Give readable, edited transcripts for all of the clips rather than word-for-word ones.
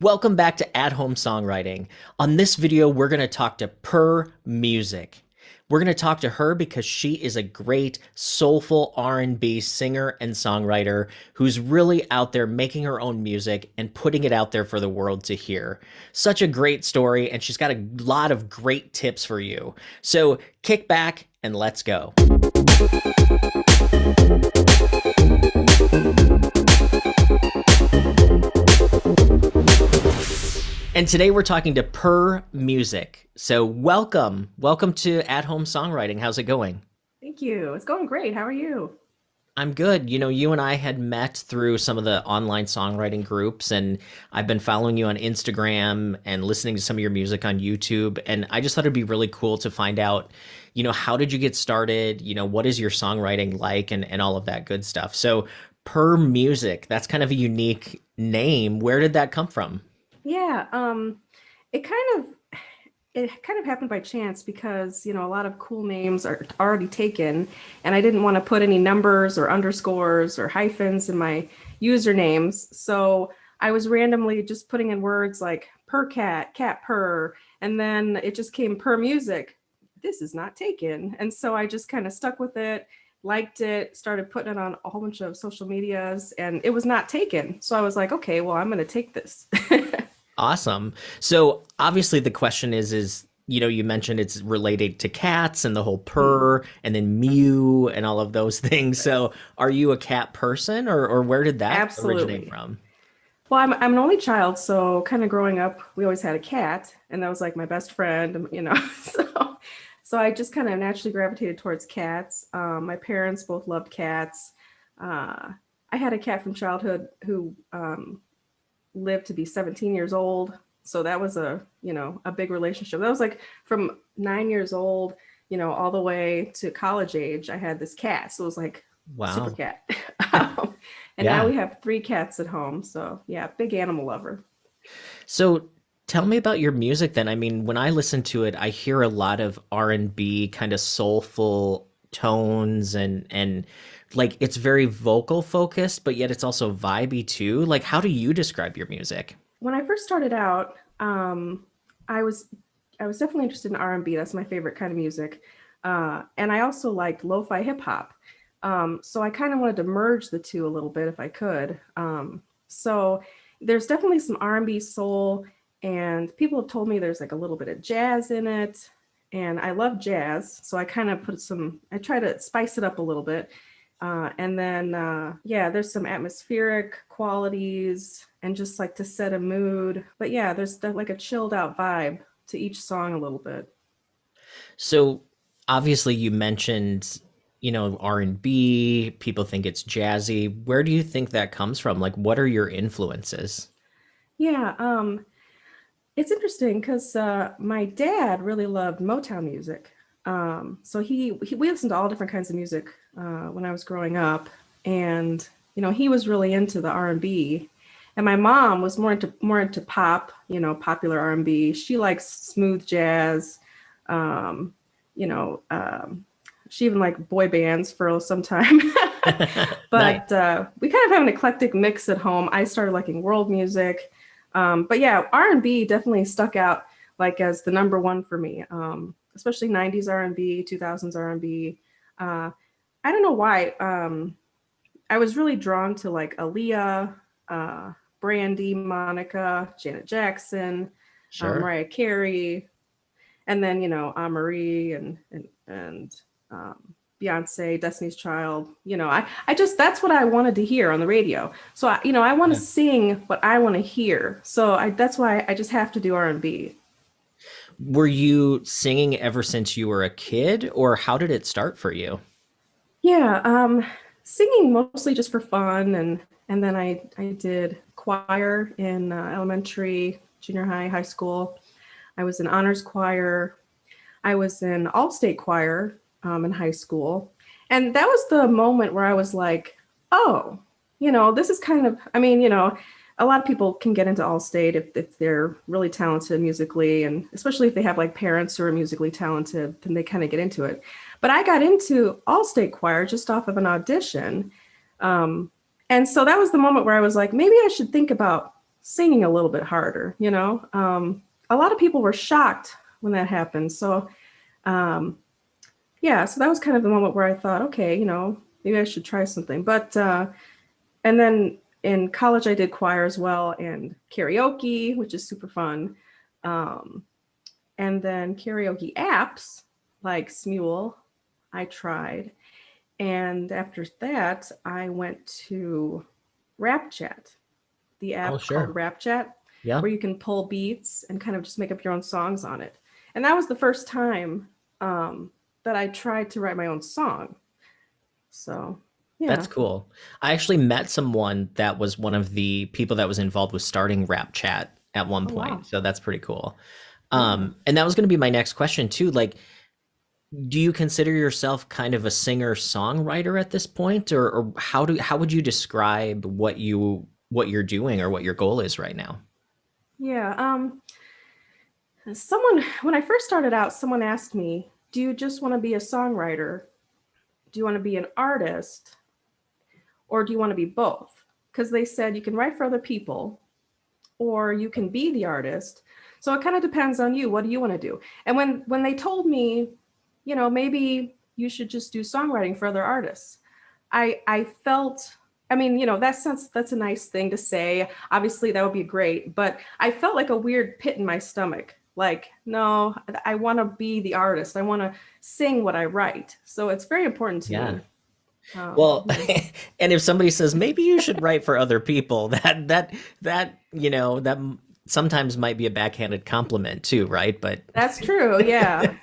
Welcome back to At Home Songwriting. On this video, we're going to talk to Purr Mewsik. We're going to talk to her because she is a great soulful R&B singer and songwriter who's really out there making her own music and putting it out there for the world to hear. Such a great story, and she's got a lot of great tips for you. So kick back and let's go. And today we're talking to Purr Mewsik. So welcome to At Home Songwriting. How's it going? Thank you. It's going great. How are you? I'm good. You and I had met through some of the online songwriting groups, and I've been following you on Instagram and listening to some of your music on YouTube. And I just thought it'd be really cool to find out, how did you get started? What is your songwriting like and all of that good stuff. So Purr Mewsik, that's kind of a unique name. Where did that come from? Yeah, it kind of it kind of happened by chance because, a lot of cool names are already taken, and I didn't want to put any numbers or underscores or hyphens in my usernames. So I was randomly just putting in words like purr cat, cat purr, and then it just came Purr Mewsik. This is not taken. And so I just kind of stuck with it, liked it, started putting it on a whole bunch of social medias, and it was not taken. So I was like, okay, well, I'm going to take this. Awesome. So obviously the question is, you mentioned it's related to cats and the whole Hmm. purr and then mew and all of those things. Right. So are you a cat person or where did that originate Absolutely. from? Well, I'm an only child, so kind of growing up, we always had a cat, and that was like my best friend. So I just kind of naturally gravitated towards cats. My parents both loved cats. Uh, I had a cat from childhood who lived to be 17 years old. So that was a big relationship. That was like from 9 years old, all the way to college age. I had this cat. So it was like super Wow. cat. um, and now Yeah. we have three cats at home. So yeah, big animal lover. So tell me about your music then. I mean, when I listen to it, I hear a lot of R&B kind of soulful tones and like it's very vocal focused, but yet it's also vibey too. Like how do you describe your music? When I first started out, I was I was definitely interested in R&B. That's my favorite kind of music. And I also liked lo-fi hip hop. So I kind of wanted to merge the two a little bit if I could. So there's definitely some R&B soul, and people have told me there's like a little bit of jazz in it. And I love jazz, so I kind of I try to spice it up a little bit. And then, yeah, there's some atmospheric qualities and just like to set a mood. But yeah, like a chilled out vibe to each song a little bit. So obviously you mentioned, R&B, people think it's jazzy. Where do you think that comes from? Like what are your influences? Yeah, it's interesting because my dad really loved Motown music. So we listened to all different kinds of music when I was growing up, and he was really into the R&B. And my mom was more into pop, popular R&B. She likes smooth jazz. Um, you know, she even liked boy bands for some time. Nice. But we kind of have an eclectic mix at home. I started liking world music. But yeah, R&B definitely stuck out like as the number one for me, especially 90s R&B, 2000s R&B. I don't know why. I was really drawn to like Aaliyah, uh, Brandy, Monica, Janet Jackson, Sure. Mariah Carey, and then Marie and Beyonce, Destiny's Child. I just that's what I wanted to hear on the radio. So I want to Yeah. sing what I want to hear. So that's why I just have to do R&B. Were you singing ever since you were a kid, or how did it start for you? Yeah, singing mostly just for fun, and then I did choir in elementary, junior high, high school. I was in honors choir. I was in all-state choir in high school. And that was the moment where I was like, oh, this is kind of, I mean, a lot of people can get into all-state if they're really talented musically, and especially if they have like parents who are musically talented, then they kind of get into it. But I got into all-state choir just off of an audition. Um, and so that was the moment where I was like, maybe I should think about singing a little bit harder, a lot of people were shocked when that happened. So, um, yeah, so that was kind of the moment where I thought, okay, maybe I should try something. But, and then in college, I did choir as well and karaoke, which is super fun. Um, and then karaoke apps like Smule, I tried. And after that, I went to Rap Chat, the Oh, app called sure. Rap Chat, Yeah. where you can pull beats and kind of just make up your own songs on it. And that was the first time that I tried to write my own song. So, That's yeah. cool. I actually met someone that was one of the people that was involved with starting Rap Chat at one Oh, wow. point. So that's pretty cool. Yeah. And that was going to be my next question too. Like, do you consider yourself kind of a singer-songwriter at this point, or how would you describe what you're doing or what your goal is right now? Yeah. When I first started out, someone asked me, do you just want to be a songwriter? Do you want to be an artist? Or do you want to be both? Because they said you can write for other people or you can be the artist. So it kind of depends on you. What do you want to do? And when they told me, maybe you should just do songwriting for other artists, I felt, I mean, that's a nice thing to say. Obviously, that would be great, but I felt like a weird pit in my stomach. Like, no, I want to be the artist. I want to sing what I write. So it's very important to Yeah. me. Well, Yeah. and if somebody says maybe you should write for other people, that sometimes might be a backhanded compliment too, right? But That's true. Yeah.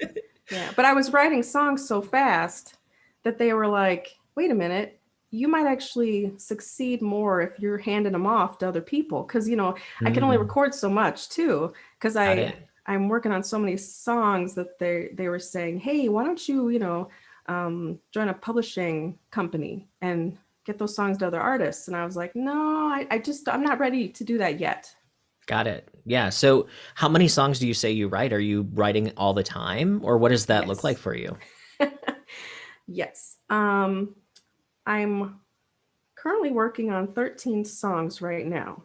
Yeah. But I was writing songs so fast that they were like, wait a minute, you might actually succeed more if you're handing them off to other people. Cause I can only Mm, record so much too. Cause got it. I'm working on so many songs that they were saying, hey, why don't you, join a publishing company and get those songs to other artists? And I was like, no, I'm not ready to do that yet. Got it. Yeah. So, how many songs do you say you write? Are you writing all the time, or what does that look like Yes. for you? Yes. I'm currently working on 13 songs right now.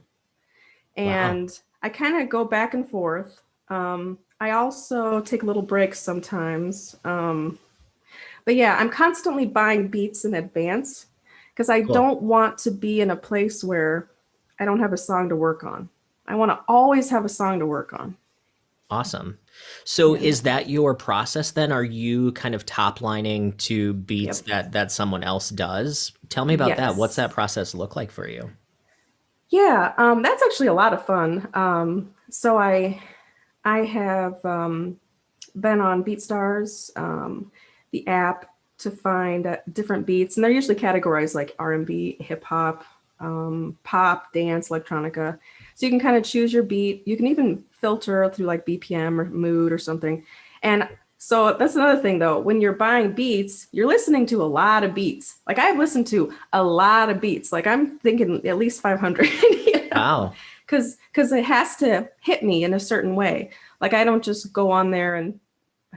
Wow. And I kind of go back and forth. I also take little breaks sometimes. But yeah, I'm constantly buying beats in advance because I Cool. don't want to be in a place where I don't have a song to work on. I want to always have a song to work on. Awesome. So, Yeah. is that your process then? Are you kind of top lining to beats Yep. that someone else does? Tell me about that. What's Yes. that process look like for you? Yeah, that's actually a lot of fun. So I have been on BeatStars, the app, to find different beats, and they're usually categorized like R&B, hip hop, pop, dance, electronica. So you can kind of choose your beat. You can even filter through like BPM or mood or something. And so that's another thing though. When you're buying beats, you're listening to a lot of beats. Like I've listened to a lot of beats. Like I'm thinking at least 500. Wow. Because it has to hit me in a certain way. Like I don't just go on there and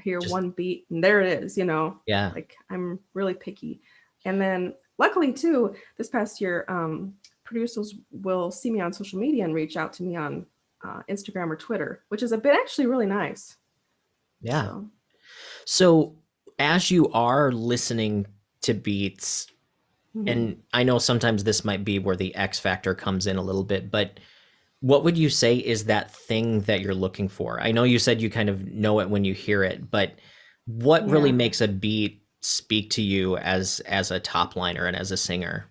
hear Just one beat and there it is. yeah. Like I'm really picky. And then luckily too, this past year, producers will see me on social media and reach out to me on Instagram or Twitter, which has been actually really nice. Yeah. So So, as you are listening to beats, mhm. and I know sometimes this might be where the X factor comes in a little bit, but what would you say is that thing that you're looking for? I know you said you kind of know it when you hear it, but what really Yeah. makes a beat speak to you as a top liner and as a singer?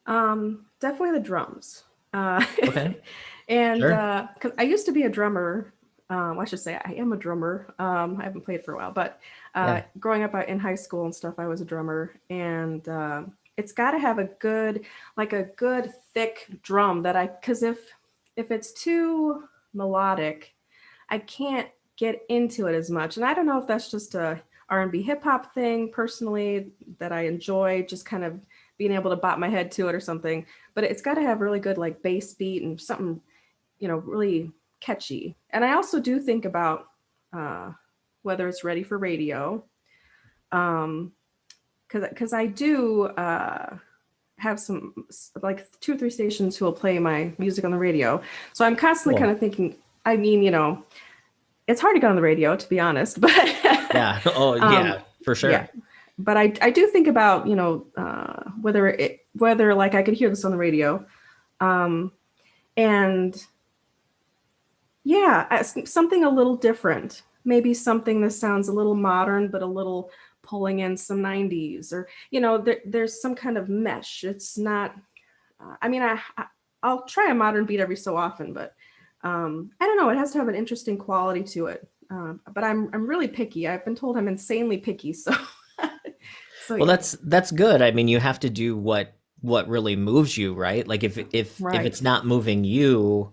Definitely the drums. Uh, Okay. and Sure. because I used to be a drummer, I should say I am a drummer. I haven't played for a while, but Yeah. growing up in high school and stuff, I was a drummer, and it's got to have like a good thick drum because if it's too melodic, I can't get into it as much. And I don't know if that's just a R&B hip hop thing personally that I enjoy, just kind of being able to bop my head to it or something. But it's got to have really good like bass beat and something, really catchy. And I also do think about uh, whether it's ready for radio, because I do have some like 2 or 3 stations who will play my music on the radio. So I'm constantly Cool. kind of thinking, I mean, it's hard to get on the radio, to be honest, but Yeah. Oh, um, yeah, for yeah. sure. But I do think about, whether like I could hear this on the radio. Um, and yeah, something a little different. Maybe something that sounds a little modern, but a little pulling in some 90s, or, there's some kind of mesh. It's not, I mean, I'll try a modern beat every so often, but I don't know. It has to have an interesting quality to it. But I'm really picky. I've been told I'm insanely picky. So, so Well, yeah, that's good. I mean, you have to do what really moves you, right? Like if right. it's not moving you,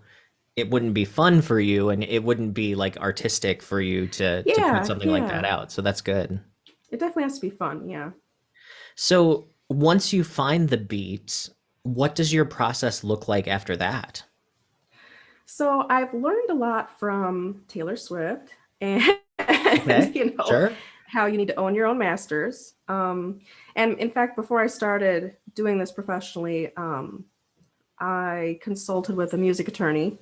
it wouldn't be fun for you and it wouldn't be like artistic for you to put Yeah, something like that yeah. out. So that's good. It definitely has to be fun. Yeah. So once you find the beat, what does your process look like after that? So I've learned a lot from Taylor Swift, and Okay. Sure. how you need to own your own masters. And in fact, before I started doing this professionally, I consulted with a music attorney,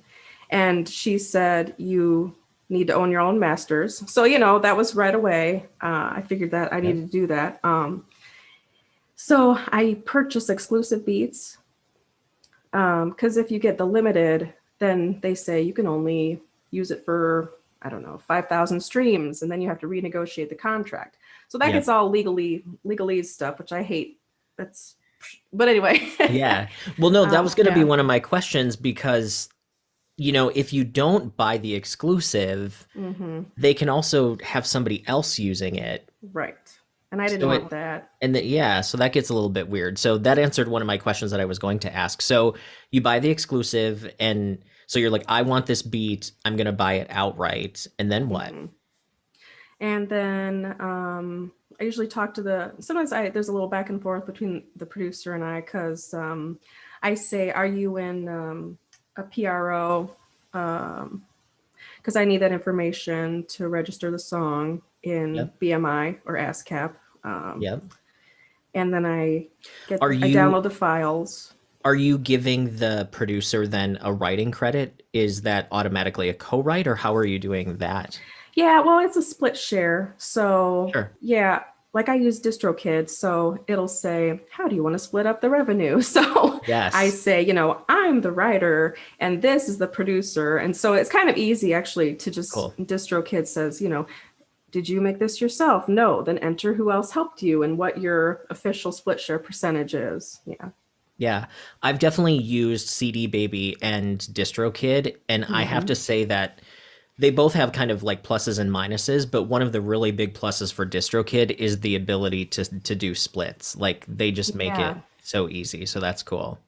and she said you need to own your own masters. So that was right away. I figured that I Yeah. needed to do that. So I purchased exclusive beats, because if you get the limited, then they say you can only use it for, I don't know, 5,000 streams, and then you have to renegotiate the contract. So that Yeah. gets all legalese stuff, which I hate. That's, but anyway. Yeah. Well, no, that was going to be Yeah. one of my questions because, if you don't buy the exclusive, Hmm. they can also have somebody else using it. Right. And I didn't So want it that. and that yeah, so that gets a little bit weird. So that answered one of my questions that I was going to ask. So you buy the exclusive and so you're like, I want this beat, I'm gonna buy it outright. And then what? Hmm. And then I usually talk to sometimes there's a little back and forth between the producer and I, because I say, are you in a PRO? Because I need that information to register the song in Yep. BMI or ASCAP. Yep. And then Are I you download the files. are you giving the producer then a writing credit? Is that automatically a co-write or how are you doing that? Yeah, well, it's a split share. So Sure. yeah, like I use DistroKid, so it'll say, how do you want to split up the revenue? So I Yes. say, I'm the writer and this is the producer. And so it's kind of easy actually to just, Cool. DistroKid says, did you make this yourself? No, then enter who else helped you and what your official split share percentage is. Yeah. Yeah, I've definitely used CD Baby and DistroKid, and I have Hmm. to say that they both have kind of like pluses and minuses, but one of the really big pluses for DistroKid is the ability to do splits. Like they just make Yeah, it so easy. So that's cool.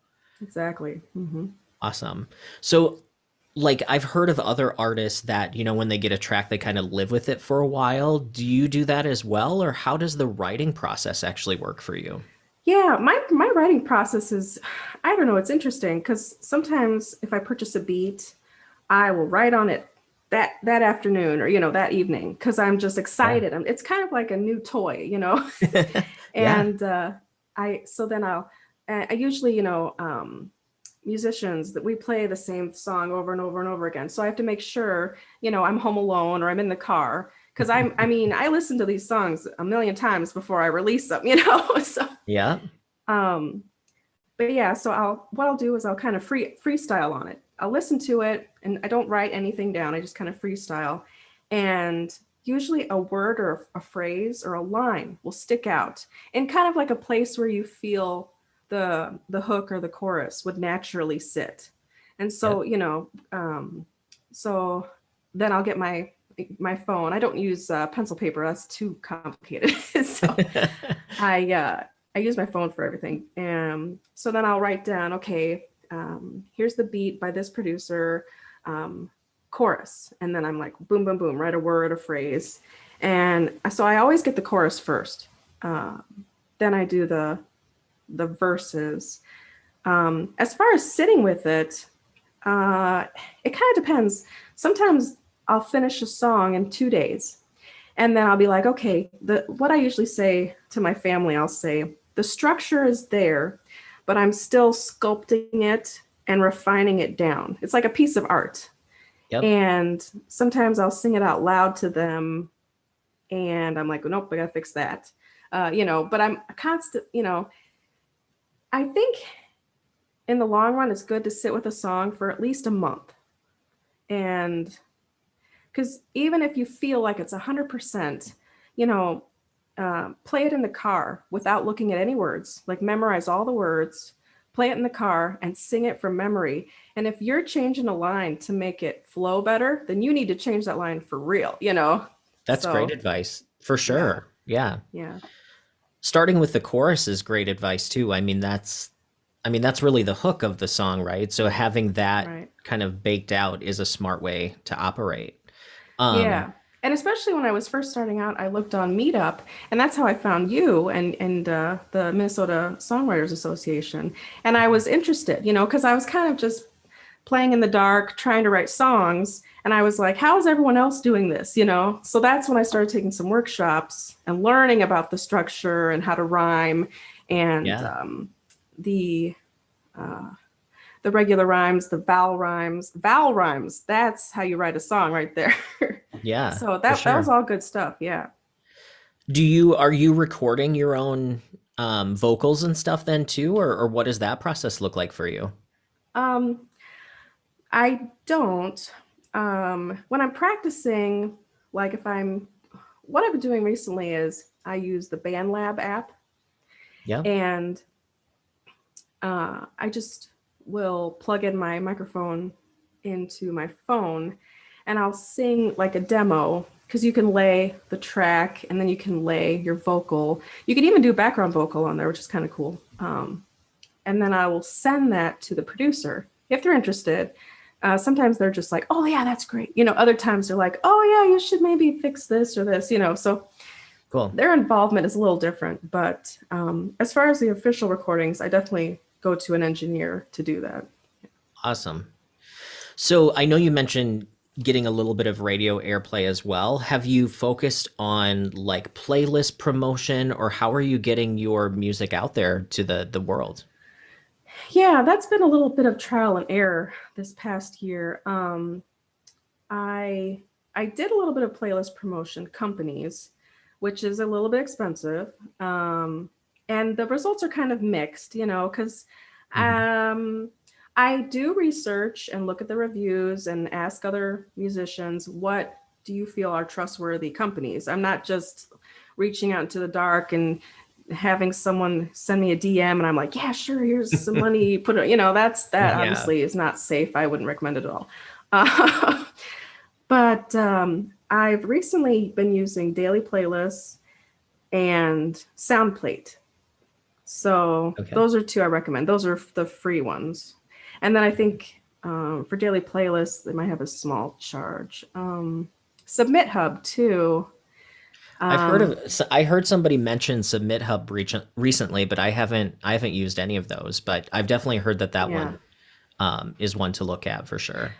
exactly. Hmm. Awesome. So like I've heard of other artists that, when they get a track, they kind of live with it for a while. Do you do that as well, or how does the writing process actually work for you? Yeah, my writing process is, I don't know, it's interesting because sometimes if I purchase a beat, I will write on it that afternoon, or that evening, because I'm just Yeah. excited. It's kind of like a new toy. Yeah. And I so then I usually, musicians, that we play the same song over and over and over again. So I have to make sure, I'm home alone or I'm in the car, because I mean, I listen to these songs a million times before I release them. So Yeah. um but yeah, so what I'll do is I'll kind of freestyle on it. I'll listen to it and I don't write anything down. I just kind of freestyle. And usually a word or a phrase or a line will stick out in kind of like a place where you feel the hook or the chorus would naturally sit. And Yeah. so, so then I'll get my phone. I don't use pencil paper. That's too complicated. So I use my phone for everything. So then I'll write down, okay, here's the beat by this producer, chorus. And then I'm like, boom, boom, boom, write a word, a phrase. And so I always get the chorus first. Then I do the verses. As far as sitting with it, it kind of depends. Sometimes I'll finish a song in 2 days. And then I'll be like, okay, what I usually say to my family, I'll say, the structure is there, but I'm still sculpting it and refining it down. It's like a piece of art. Yep. And sometimes I'll sing it out loud to them and I'm like, nope, I gotta fix that. But I'm a constant, I think in the long run, it's good to sit with a song for at least a month. And because even if you feel like it's 100%, you know, play it in the car without looking at any words, like memorize all the words, play it in the car and sing it from memory. And if you're changing a line to make it flow better, then you need to change that line for real. That's great So, advice for yeah, sure. Yeah. yeah, Starting with the chorus is great advice too. I mean that's really the hook of the song, right? So having that right. kind of baked out is a smart way to operate. Um, Yeah. And especially when I was first starting out, I looked on Meetup, and that's how I found you and the Minnesota Songwriters Association. And I was interested, because I was kind of just playing in the dark, trying to write songs. And I was like, how is everyone else doing this? So that's when I started taking some workshops and learning about the structure and how to rhyme and yeah. the uh, the regular rhymes, the vowel rhymes. Vowel rhymes, that's how you write a song right there. Yeah, So for that was sure. all good stuff. Yeah. Are you recording your own vocals and stuff then too, or what does that process look like for you? Um, I don't. When I'm practicing, like what I've been doing recently is I use the BandLab app, Yeah. and I just will plug in my microphone into my phone and I'll sing like a demo because you can lay the track and then you can lay your vocal. You can even do background vocal on there, which is kind of cool. And then I will send that to the producer if they're interested. Sometimes they're just like, oh, yeah, that's great. Other times they're like, oh, yeah, you should maybe fix this or this. So Cool. their involvement is a little different. But as far as the official recordings, I definitely go to an engineer to do that. Awesome. So I know you mentioned getting a little bit of radio airplay as well. Have you focused on like playlist promotion, or how are you getting your music out there to the world? Yeah, that's been a little bit of trial and error this past year. I I did a little bit of playlist promotion companies, which is a little bit expensive. And the results are kind of mixed, because Mhm. um, I do research and look at the reviews and ask other musicians, what do you feel are trustworthy companies? I'm not just reaching out into the dark and having someone send me a DM and I'm like, yeah, sure, here's some money, put it, that Yeah. obviously is not safe. I wouldn't recommend it at all. Uh, but I've recently been using daily playlists and SoundPlate. So Okay. those are two I recommend. Those are the free ones. And then I think for daily playlists, they might have a small charge. Submit Hub too. Um, I heard somebody mention Submit Hub recently, but I haven't used any of those, but I've definitely heard that yeah. one is one to look at for sure.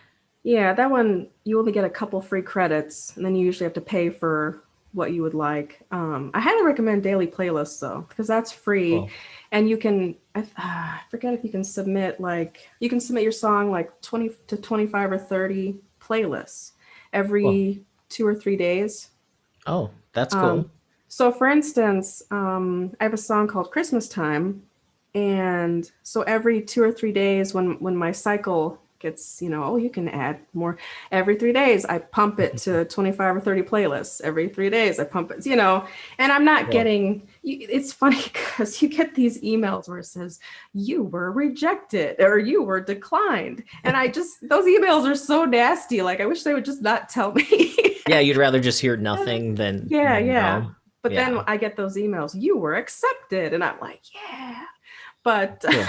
Yeah, that one you only get a couple free credits, and then you usually have to pay for what you would like. I highly recommend daily playlists though, because that's free, Cool. and you can. I forget if you can submit you can submit your song like 20 to 25 or 30 playlists Cool. every 2 or 3 days. Oh, that's Um, cool. so for instance, I have a song called Christmas Time, and so every 2 or 3 days when my cycle gets, oh, you can add more. Every 3 days, I pump it to 25 or 30 playlists. Every 3 days, I pump it. And I'm not Cool. getting, it's funny because you get these emails where it says, you were rejected or you were declined. And those emails are so nasty. Like, I wish they would just not tell me. Yeah, you'd rather just hear nothing than Yeah, yeah. no. But then Yeah. I get those emails, you were accepted. And I'm like, yeah. But Cool.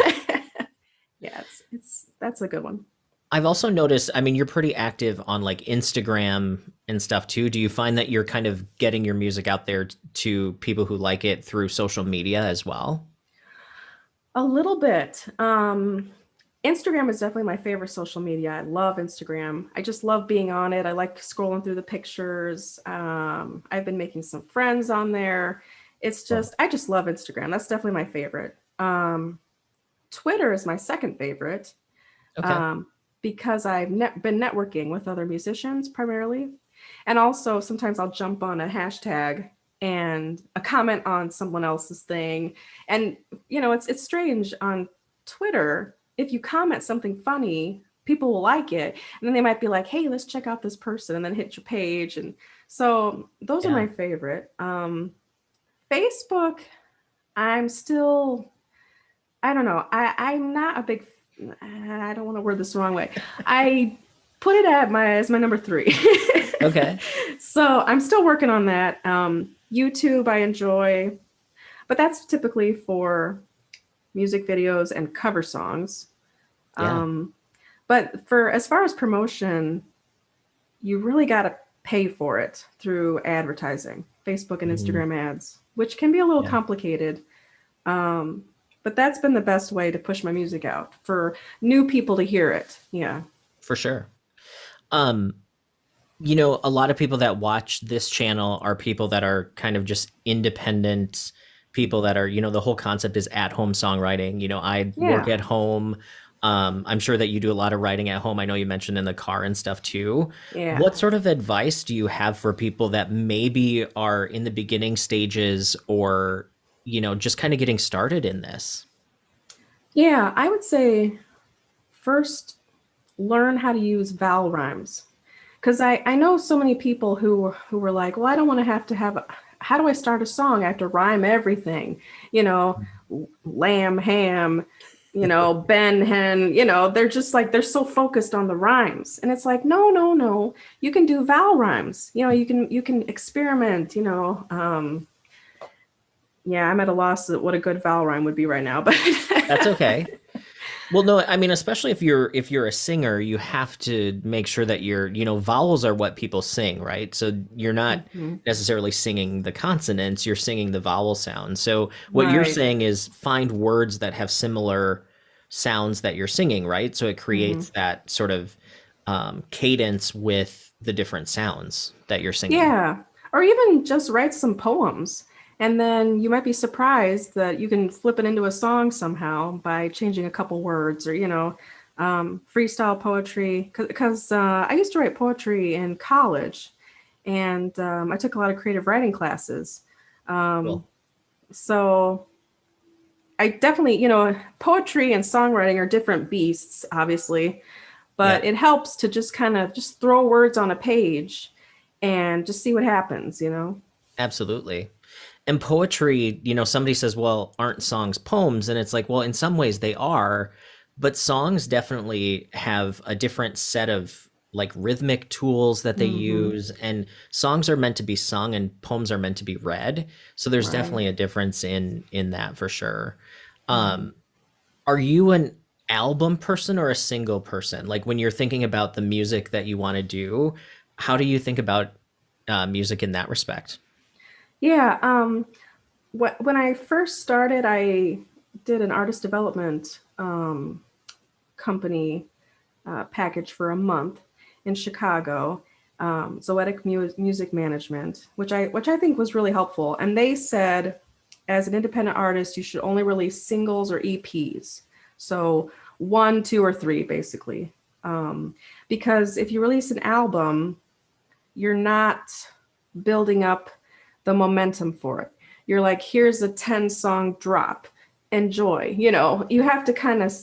yeah, it's that's a good one. I've also noticed, I mean, you're pretty active on like Instagram and stuff too. Do you find that you're kind of getting your music out there to people who like it through social media as well? A little bit. Instagram is definitely my favorite social media. I love Instagram. I just love being on it. I like scrolling through the pictures. I've been making some friends on there. Cool. I just love Instagram. That's definitely my favorite. Twitter is my second favorite, Okay. um, because I've been networking with other musicians primarily. And also sometimes I'll jump on a hashtag and a comment on someone else's thing. And it's strange on Twitter. If you comment something funny, people will like it. And then they might be like, hey, let's check out this person, and then hit your page. And so those are Yeah. my favorite. Facebook, I'm still, I don't know. I'm not a big, I don't want to word this the wrong way. I put it as my number three. Okay. So I'm still working on that. YouTube I enjoy, but that's typically for music videos and cover songs. Yeah. Um, but for as far as promotion, you really got to pay for it through advertising, Facebook and Mhm. Instagram ads, which can be a little Yeah. complicated. Um, but that's been the best way to push my music out for new people to hear it. Yeah. For sure. Um, a lot of people that watch this channel are people that are kind of just independent people that are, the whole concept is at home songwriting. I work Yeah. at home. I'm sure that you do a lot of writing at home. I know you mentioned in the car and stuff too. Yeah. What sort of advice do you have for people that maybe are in the beginning stages or, just kind of getting started in this? Yeah. I would say first learn how to use vowel rhymes. Because I know so many people who were like, well, I don't want to have how do I start a song? I have to rhyme everything, you know, lamb, ham, ben, hen, they're just like, they're so focused on the rhymes. And it's like, no, no, no, you can do vowel rhymes. You can experiment, yeah, I'm at a loss at what a good vowel rhyme would be right now, but That's okay. Well, no, I mean, especially if you're a singer, you have to make sure that vowels are what people sing, right? So you're not Mhm. necessarily singing the consonants, you're singing the vowel sounds. So what you're Right. saying is find words that have similar sounds that you're singing, right? So it Hmm. creates that sort of cadence with the different sounds that you're singing. Yeah. Or even just write some poems. And then you might be surprised that you can flip it into a song somehow by changing a couple words or, freestyle poetry. Because I used to write poetry in college and I took a lot of creative writing classes. Um, Cool. so I definitely, poetry and songwriting are different beasts, obviously, Yeah, but it helps to just kind of just throw words on a page and just see what happens. absolutely. And poetry, somebody says, well, aren't songs poems? And it's like, well, in some ways they are, but songs definitely have a different set of like rhythmic tools that they Hmm. use. And songs are meant to be sung and poems are meant to be read. So there's Right. definitely a difference in that for sure. Hmm. Um, are you an album person or a single person? Like when you're thinking about the music that you want to do, how do you think about music in that respect? Yeah. When I first started, I did an artist development company package for a month in Chicago, Zoetic Music Management, which I think was really helpful. And they said, as an independent artist, you should only release singles or EPs. So one, two, or three, basically. Because if you release an album, you're not building up the momentum for it. You're like, here's a 10-song drop. Enjoy. You have to kind of,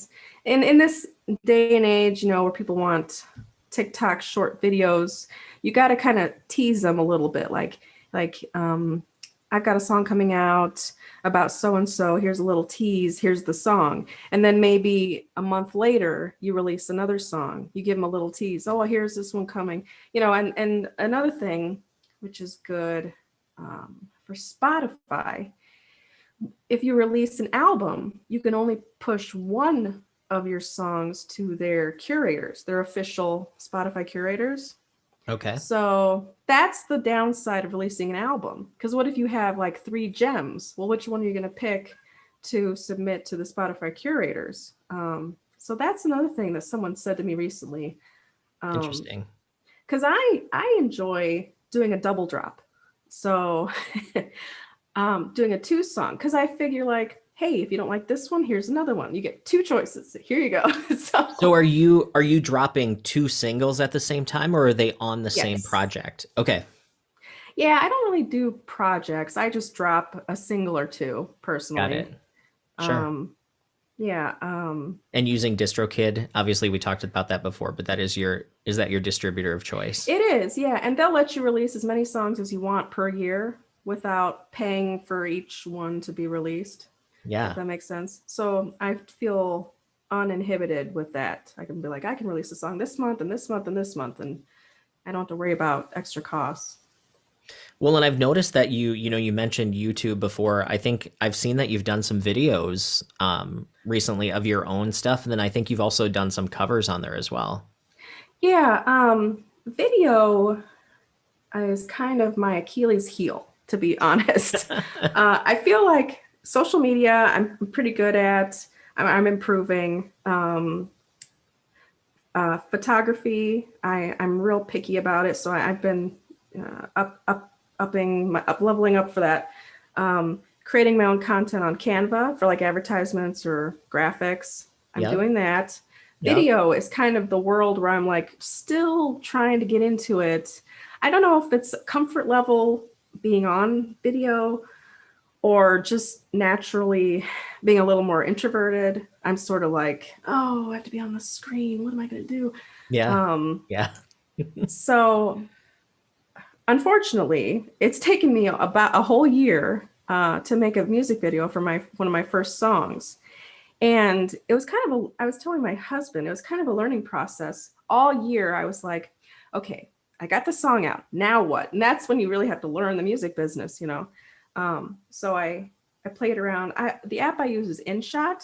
in this day and age, where people want TikTok short videos, you got to kind of tease them a little bit. Like, I've got a song coming out about so and so. Here's a little tease. Here's the song. And then maybe a month later, you release another song. You give them a little tease. Oh, here's this one coming. And another thing, which is good for Spotify, if you release an album, you can only push one of your songs to their curators, their official Spotify curators. Okay. So that's the downside of releasing an album. Because what if you have like three gems? Well, which one are you going to pick to submit to the Spotify curators? So that's another thing that someone said to me recently. Um, Interesting. because I enjoy doing a double drop. So doing a two song because I figure like, hey, if you don't like this one, here's another one. You get two choices. Here you go. So So are you dropping two singles at the same time, or are they on the same yes. project? Okay, Yeah, I don't really do projects. I just drop a single or two got personally. it. Sure. Um, yeah. And using DistroKid, obviously we talked about that before, but is that your distributor of choice? It is, yeah. And they'll let you release as many songs as you want per year without paying for each one to be released, if Yeah. that makes sense. So I feel uninhibited with that. I can be like, I can release a song this month and this month and this month, and I don't have to worry about extra costs. Well, and I've noticed that you mentioned YouTube before. I think I've seen that you've done some videos recently of your own stuff, and then I think you've also done some covers on there as well. Yeah, video is kind of my Achilles heel, to be honest. I feel like social media, I'm pretty good at. I'm improving. Photography, I'm real picky about it, so I've been up leveling up for that. Creating my own content on Canva for like advertisements or graphics. I'm Yep. doing that. Yep. Video is kind of the world where I'm like still trying to get into it. I don't know if it's comfort level being on video or just naturally being a little more introverted. I'm sort of like, oh, I have to be on the screen. What am I going to do? Yeah. Um, Yeah. so unfortunately, it's taken me about a whole year to make a music video for my one of my first songs. And it was kind of I was telling my husband, it was kind of a learning process. All year I was like, okay, I got the song out. Now what? And that's when you really have to learn the music business, you know. So I played around. The app I use is InShot.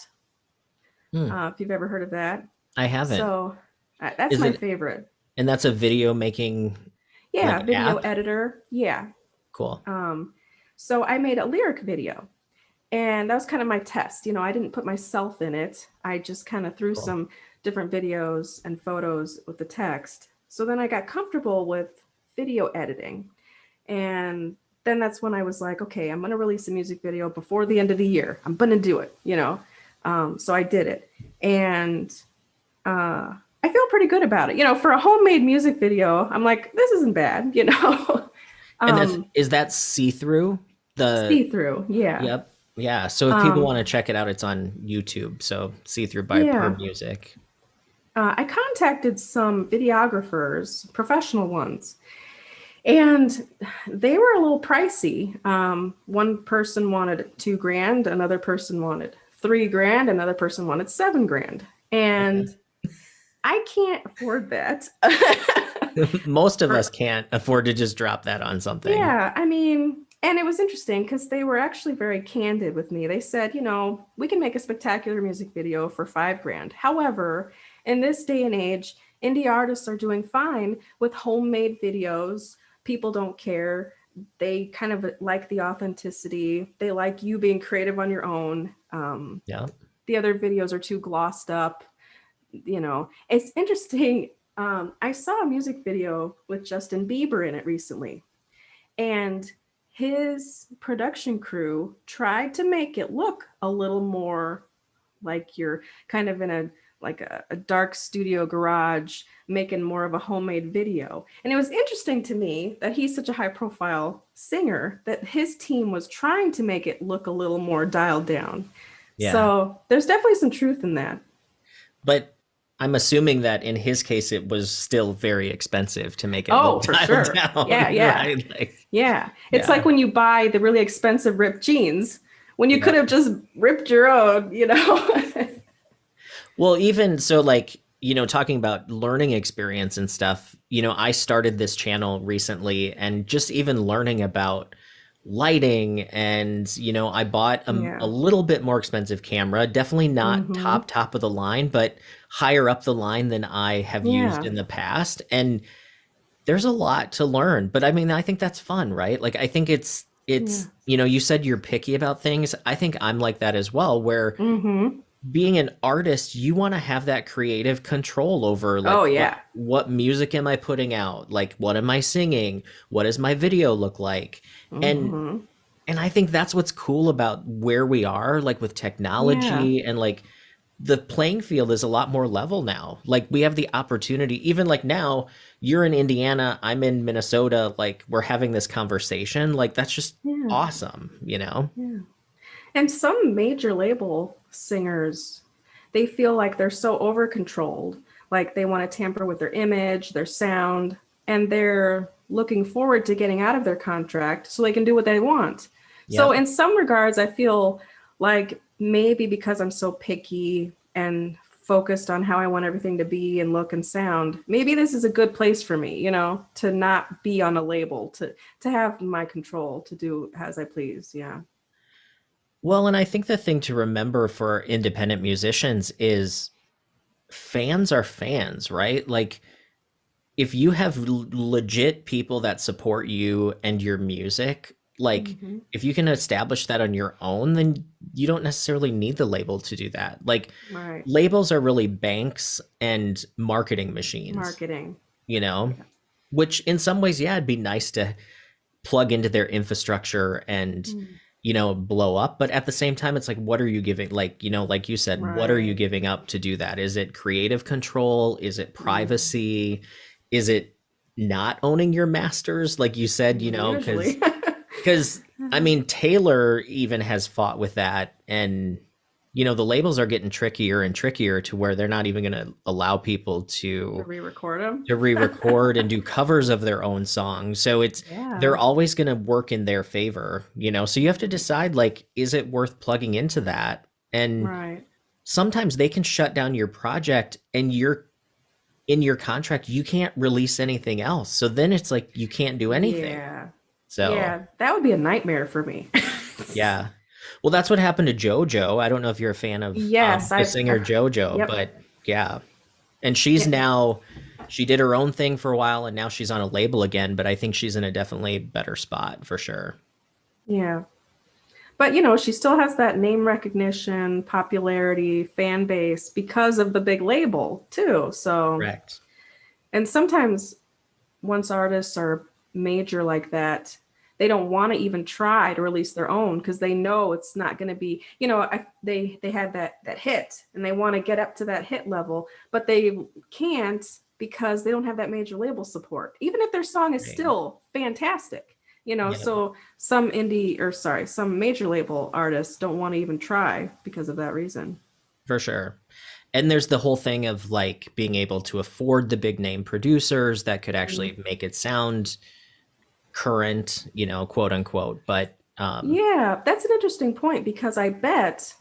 Hmm. If you've ever heard of that. I haven't. So that's Is my it, favorite. and that's a video making Yeah, like video app? editor. Yeah. Cool. Um, so I made a lyric video, and that was kind of my test. You know, I didn't put myself in it. I just kind of threw Cool. some different videos and photos with the text. So then I got comfortable with video editing. And then that's when I was like, okay, I'm going to release a music video before the end of the year. I'm going to do it, you know? So I did it. And I feel pretty good about it. You know, for a homemade music video, I'm like, this isn't bad, you know? And that's um, is that see-through? The See through. Yeah. Yep. Yeah. So if people want Um, to check it out, it's on YouTube. So See-Through by Purr yeah. Music. I contacted some videographers, professional ones, and they were a little pricey. One person wanted 2 grand, another person wanted 3 grand, another person wanted 7 grand. Okay. And I can't afford that. Most of us For, can't afford to just drop that on something. yeah, I mean, and it was interesting because they were actually very candid with me. They said, you know, we can make a spectacular music video for 5 grand. However, in this day and age, indie artists are doing fine with homemade videos. People don't care. They kind of like the authenticity. They like you being creative on your own. Yeah. The other videos are too glossed up. You know, it's interesting. I saw a music video with Justin Bieber in it recently, and his production crew tried to make it look a little more like you're kind of in a dark studio garage making more of a homemade video. And it was interesting to me that he's such a high profile singer that his team was trying to make it look a little more dialed down. Yeah. So there's definitely some truth in that. But I'm assuming that in his case, it was still very expensive to make it look Oh, for dialed sure. Yeah, down, yeah. right? Like, Yeah. It's like yeah. when you buy the really expensive ripped jeans when you could Yep. have just ripped your own, you know? Well, even so, like, talking about learning experience and stuff, I started this channel recently and just even learning about lighting and, I bought a Yeah. little bit more expensive camera, definitely not Mm-hmm. top of the line, but higher up the line than I have used Yeah. in the past. And there's a lot to learn, but I mean, I think that's fun, right? Like, I think Yeah. you said you're picky about things. I think I'm like that as well, where Mm-hmm. being an artist, you want to have that creative control over like Oh what yeah. what music am I putting out? Like what am I singing? What does my video look like? And Mm-hmm. And I think that's what's cool about where we are, like with Yeah. technology and like the playing field is a lot more level now. Like we have the opportunity, even like now, you're in Indiana, I'm in Minnesota, like we're having this conversation. Like that's just Yeah. awesome, you know? Yeah. And some major label singers, they feel like they're so over controlled, like they want to tamper with their image, their sound, and they're looking forward to getting out of their contract so they can do what they want. So, Yep. in some regards, I feel like maybe because I'm so picky and focused on how I want everything to be and look and sound, maybe this is a good place for me, to not be on a label, to have my control, to do as I please. Yeah. Well, and I think the thing to remember for independent musicians is fans are fans, right? Like if you have legit people that support you and your music, like Hmm. if you can establish that on your own, then you don't necessarily need the label to do that. Like Right. labels are really banks and marketing machines, Marketing. you know, Yeah. which in some ways, yeah, it'd be nice to plug into their infrastructure and Mm. blow up, but at the same time it's like what are you giving, like like you said, what are you Right. giving up to do that? Is it creative control? Is it Mm. privacy? Is it not owning your masters, like you said, Usually. because I mean, Taylor even has fought with that, and the labels are getting trickier and trickier to where they're not even going to allow people To to re-record them. re-record and do covers of their own songs. So they're Yeah. always going to work in their favor. So you have to Mhm. decide, like, is it worth plugging into that? And Right. sometimes they can shut down your project and you're in your contract, you can't release anything else. So then it's like you can't do anything. Yeah. So Yeah. That would be a nightmare for me. yeah. Well, that's what happened to JoJo. I don't know if you're a fan of Yes, the I've singer JoJo, yep. but yeah. And she's Yeah. now she did her own thing for a while and now she's on a label again, but I think she's in a definitely better spot for sure. Yeah. But she still has that name recognition, popularity, fan base because of the big label too. So, Correct. and sometimes once artists are major like that, they don't want to even try to release their own because they know it's not going to be, they had that hit and they want to get up to that hit level, but they can't because they don't have that major label support, even if their song is Right. still fantastic. Yep, So some major label artists don't want to even try because of that reason. for sure. And there's the whole thing of like being able to afford the big name producers that could Mm. actually make it sound current, quote unquote. But Yeah, that's an interesting point because I bet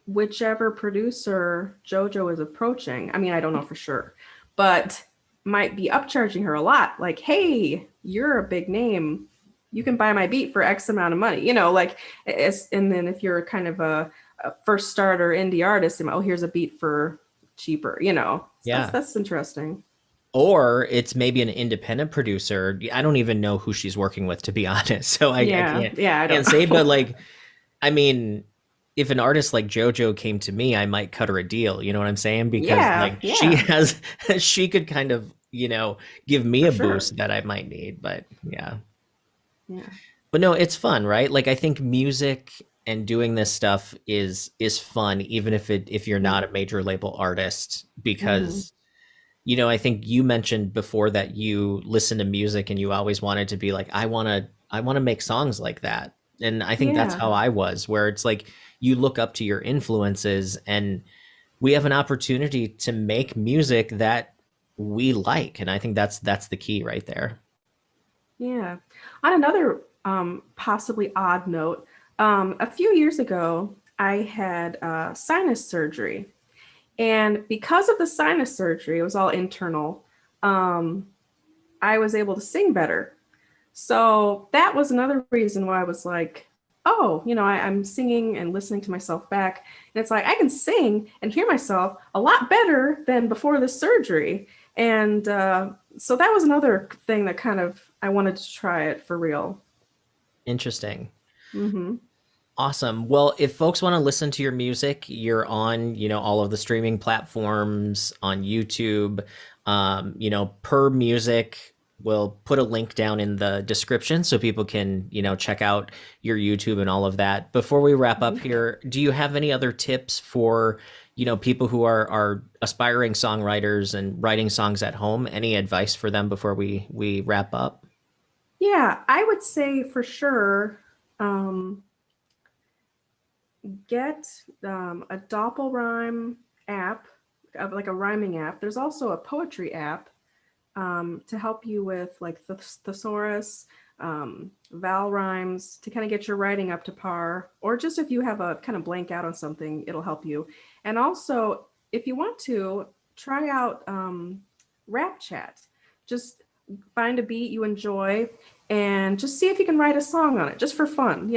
whichever producer JoJo is approaching, I mean, I don't know for sure, but might be upcharging her a lot. Like, hey, you're a big name. You can buy my beat for X amount of money, like, and then if you're kind of a first starter indie artist, oh, here's a beat for cheaper, So that's yeah. that's interesting. Or it's maybe an independent producer. I don't even know who she's working with, to be honest. So I Yeah, can't yeah, I don't can't say, but know. like I mean, if an artist like JoJo came to me, I might cut her a deal. You know what I'm saying? Because Yeah, like she yeah, has, she could kind of, give me for a sure. boost that I might need. But yeah. Yeah. But no, it's fun, right? Like I think music and doing this stuff is fun, even if you're not a major label artist, Mm-hmm. because I think you mentioned before that you listen to music and you always wanted to be like, I want to make songs like that. And I think that's Yeah. how I was, where it's like you look up to your influences and we have an opportunity to make music that we like. And I think that's the key right there. Yeah. On another possibly odd note, a few years ago, I had sinus surgery. And because of the sinus surgery, it was all internal, um, I was able to sing better. So that was another reason why I was like, oh, I'm singing and listening to myself back. And it's like, I can sing and hear myself a lot better than before the surgery. And so that was another thing that kind of, I wanted to try it for real. Interesting. Mm-hmm. Awesome. Well, if folks want to listen to your music, you're on, all of the streaming platforms on YouTube, Purr Mewsik. we'll put a link down in the description so people can, check out your YouTube and all of that. Before we wrap up Mhm. here, do you have any other tips for, people who are aspiring songwriters and writing songs at home? Any advice for them before we wrap up? Yeah, I would say for sure, um, get a doppelrhyme app, like a rhyming app. There's also a poetry app to help you with like thesaurus, vowel rhymes, to kind of get your writing up to par, or just if you have a kind of blank out on something, it'll help you. And also, if you want to, try out rap chat. Just find a beat you enjoy and just see if you can write a song on it, just for fun,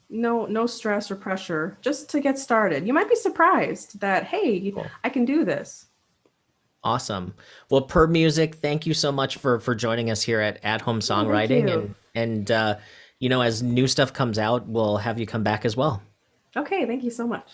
no stress or pressure, just to get started. You might be surprised that, hey, Cool. I can do this. Awesome. Well, Purr Mewsik, thank you so much for joining us here at Home Yeah, thank Songwriting, you. and as new stuff comes out, we'll have you come back as well. Okay, thank you so much.